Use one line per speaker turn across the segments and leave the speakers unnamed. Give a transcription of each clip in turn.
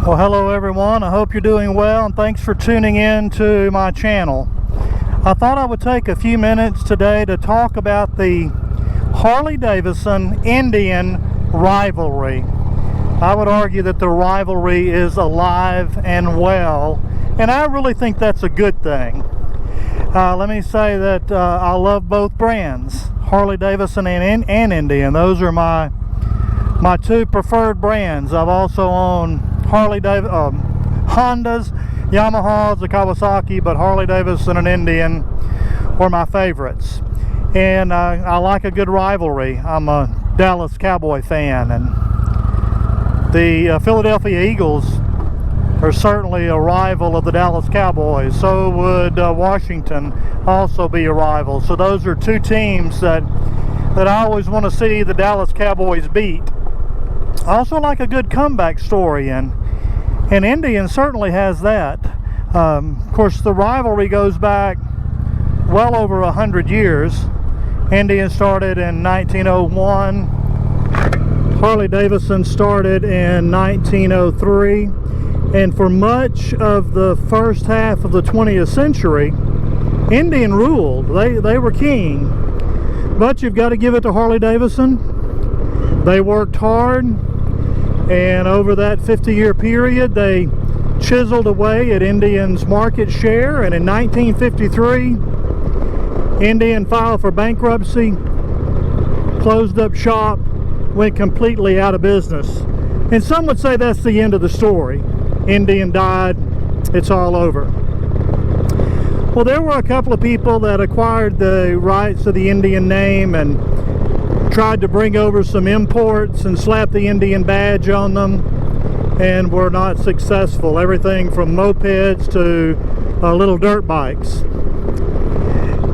Well, hello everyone. I hope you're doing well, and thanks for tuning in to my channel. I thought I would take a few minutes today to talk about the Harley Davidson Indian rivalry. I would argue that the rivalry is alive and well, and I really think that's a good thing. Let me say that I love both brands, Harley Davidson and Indian. Those are my two preferred brands. I've also owned Hondas, Yamahas, the Kawasaki, but Harley Davidson and Indian were my favorites. And I like a good rivalry. I'm a Dallas Cowboy fan, and the Philadelphia Eagles are certainly a rival of the Dallas Cowboys. So would Washington also be a rival. So those are two teams that I always want to see the Dallas Cowboys beat. I also like a good comeback story, and Indian certainly has that. Of course, the rivalry goes back well over 100 years. Indian started in 1901. Harley Davidson started in 1903. And for much of the first half of the 20th century, Indian ruled. They were king. But you've got to give it to Harley Davidson. They worked hard, and over that 50-year period, they chiseled away at Indian's market share. And in 1953, Indian filed for bankruptcy, closed up shop, went completely out of business. And some would say that's the end of the story. Indian died, it's all over. Well, there were a couple of people that acquired the rights to the Indian name and tried to bring over some imports and slap the Indian badge on them, and were not successful. Everything from mopeds to little dirt bikes.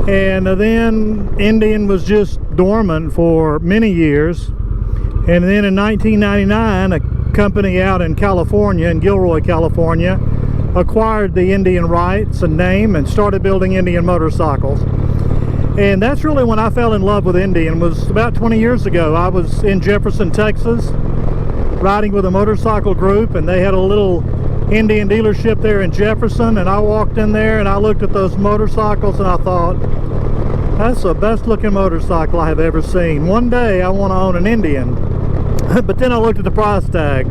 And then Indian was just dormant for many years. And then in 1999, a company out in California, in Gilroy, California, acquired the Indian rights and name and started building Indian motorcycles. And that's really when I fell in love with Indian. It was about 20 years ago. I was in Jefferson, Texas, riding with a motorcycle group, and they had a little Indian dealership there in Jefferson, and I walked in there and I looked at those motorcycles and I thought, that's the best looking motorcycle I have ever seen. One day I want to own an Indian. But then I looked at the price tag,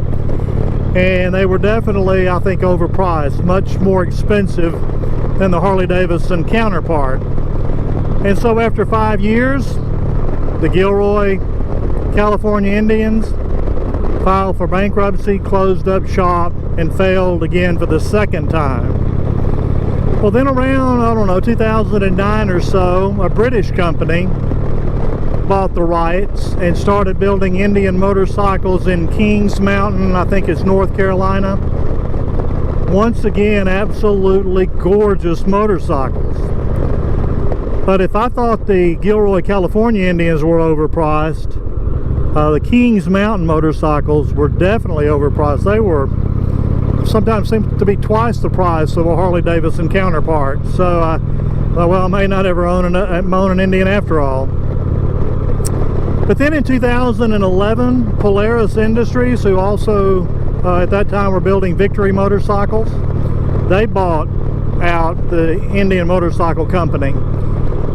and they were definitely, I think, overpriced, much more expensive than the Harley Davidson counterpart. And so after 5 years, the Gilroy, California Indians filed for bankruptcy, closed up shop, and failed again for the second time. Well, then around, I don't know, 2009 or so, a British company bought the rights and started building Indian motorcycles in Kings Mountain, I think it's North Carolina. Once again, absolutely gorgeous motorcycles. But if I thought the Gilroy, California Indians were overpriced, the Kings Mountain motorcycles were definitely overpriced. They were sometimes seemed to be twice the price of a Harley Davidson counterpart. So, well, I may not ever own an Indian after all. But then in 2011, Polaris Industries, who also at that time were building Victory motorcycles, they bought out the Indian Motorcycle Company.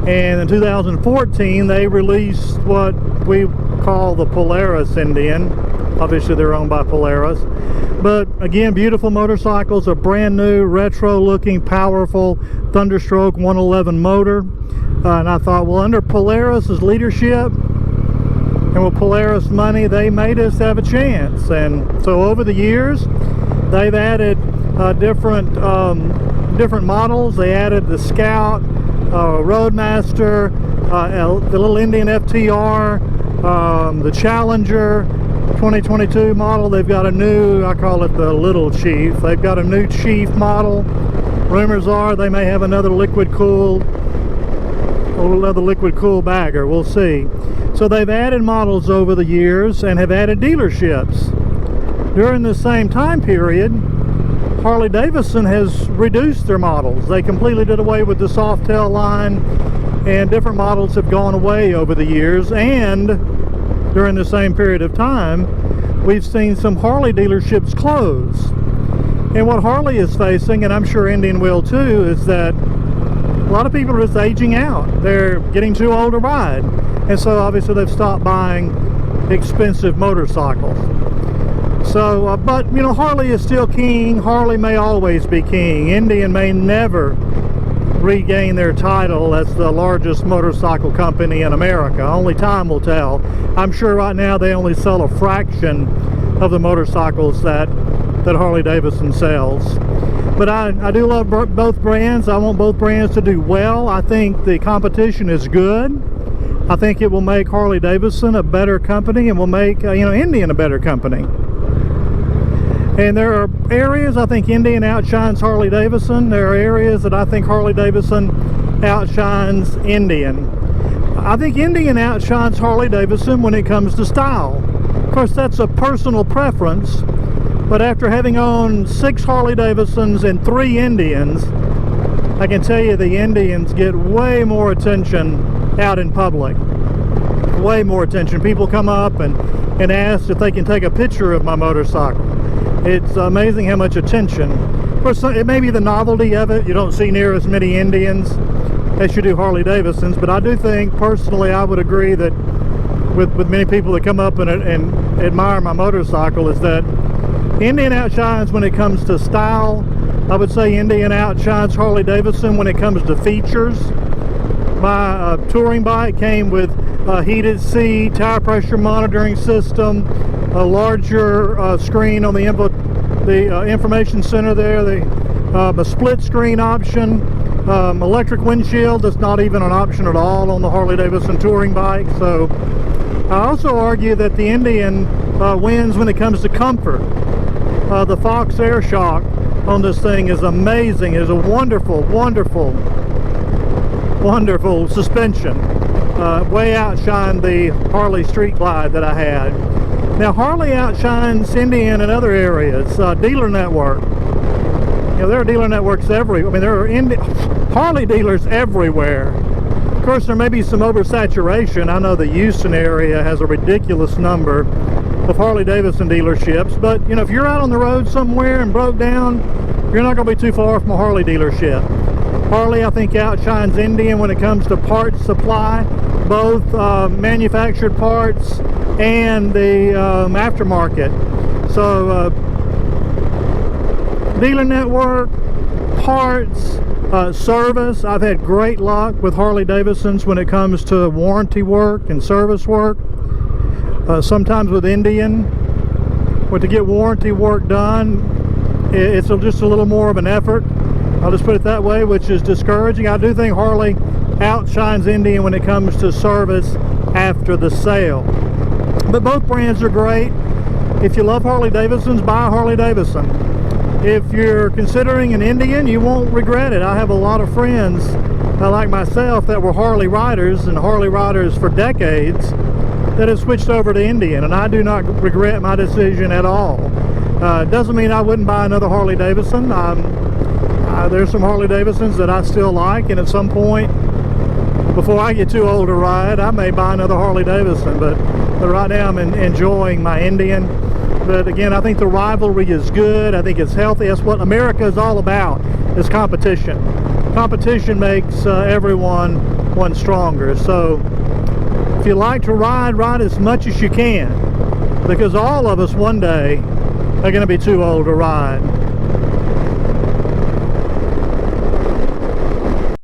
And in 2014, they released what we call the Polaris Indian. Obviously, they're owned by Polaris. But again, beautiful motorcycles, a brand new, retro-looking, powerful Thunderstroke 111 motor. And I thought, well, under Polaris's leadership, and with Polaris money, they made us have a chance. And so over the years, they've added different models. They added the Scout, Roadmaster, the little Indian FTR, the Challenger 2022 model. They've got a new, I call it the Little Chief. They've got a new Chief model. Rumors are they may have another liquid cooled bagger. We'll see. So they've added models over the years and have added dealerships. During the same time period, Harley Davidson has reduced their models. They completely did away with the Softail line, and different models have gone away over the years. And during the same period of time, we've seen some Harley dealerships close. And what Harley is facing, and I'm sure Indian will too, is that a lot of people are just aging out. They're getting too old to ride. And so obviously they've stopped buying expensive motorcycles. So, but you know, Harley is still king. Harley may always be king. Indian may never regain their title as the largest motorcycle company in America. Only time will tell. I'm sure right now they only sell a fraction of the motorcycles that Harley Davidson sells. But I do love both brands. I want both brands to do well. I think the competition is good. I think it will make Harley Davidson a better company and will make you know, Indian a better company. And there are areas I think Indian outshines Harley Davidson. There are areas that I think Harley Davidson outshines Indian. I think Indian outshines Harley Davidson when it comes to style. Of course, that's a personal preference. But after having owned 6 Harley Davidsons and 3 Indians, I can tell you the Indians get way more attention out in public. Way more attention. People come up and ask if they can take a picture of my motorcycle. It's amazing how much attention. Of course, it may be the novelty of it. You don't see near as many Indians as you do Harley Davidsons, but I do think, personally, I would agree that with many people that come up and admire my motorcycle is that Indian outshines when it comes to style. I would say Indian outshines Harley Davidson when it comes to features. My touring bike came with a heated seat, tire pressure monitoring system, a larger screen on the information center there, a split screen option, electric windshield that's not even an option at all on the Harley Davidson touring bike. So I also argue that the Indian wins when it comes to comfort. The Fox Air Shock on this thing is amazing. It is a wonderful, wonderful, wonderful suspension. Way outshined the Harley Street Glide that I had. Now Harley outshines Indian in other areas. Dealer network. You know, there are dealer networks everywhere. I mean, there are Harley dealers everywhere. Of course, there may be some oversaturation. I know the Houston area has a ridiculous number of Harley Davidson dealerships, but you know, if you're out on the road somewhere and broke down, you're not going to be too far from a Harley dealership. Harley, I think, outshines Indian when it comes to parts supply, both manufactured parts and the aftermarket. So dealer network, parts, service. I've had great luck with Harley Davidsons when it comes to warranty work and service work. Sometimes with Indian, but to get warranty work done, it's just a little more of an effort. I'll just put it that way, which is discouraging. I do think Harley outshines Indian when it comes to service after the sale. But both brands are great. If you love Harley Davidsons, buy a Harley Davidson. If you're considering an Indian, you won't regret it. I have a lot of friends, like myself, that were Harley riders and Harley riders for decades that have switched over to Indian, and I do not regret my decision at all. Doesn't mean I wouldn't buy another Harley Davidson. There's some Harley Davidsons that I still like, and at some point, before I get too old to ride, I may buy another Harley Davidson, but right now I'm enjoying my Indian. But again, I think the rivalry is good. I think it's healthy. That's what America is all about, is competition. Competition makes everyone one stronger. So if you like to ride, ride as much as you can, because all of us one day are going to be too old to ride.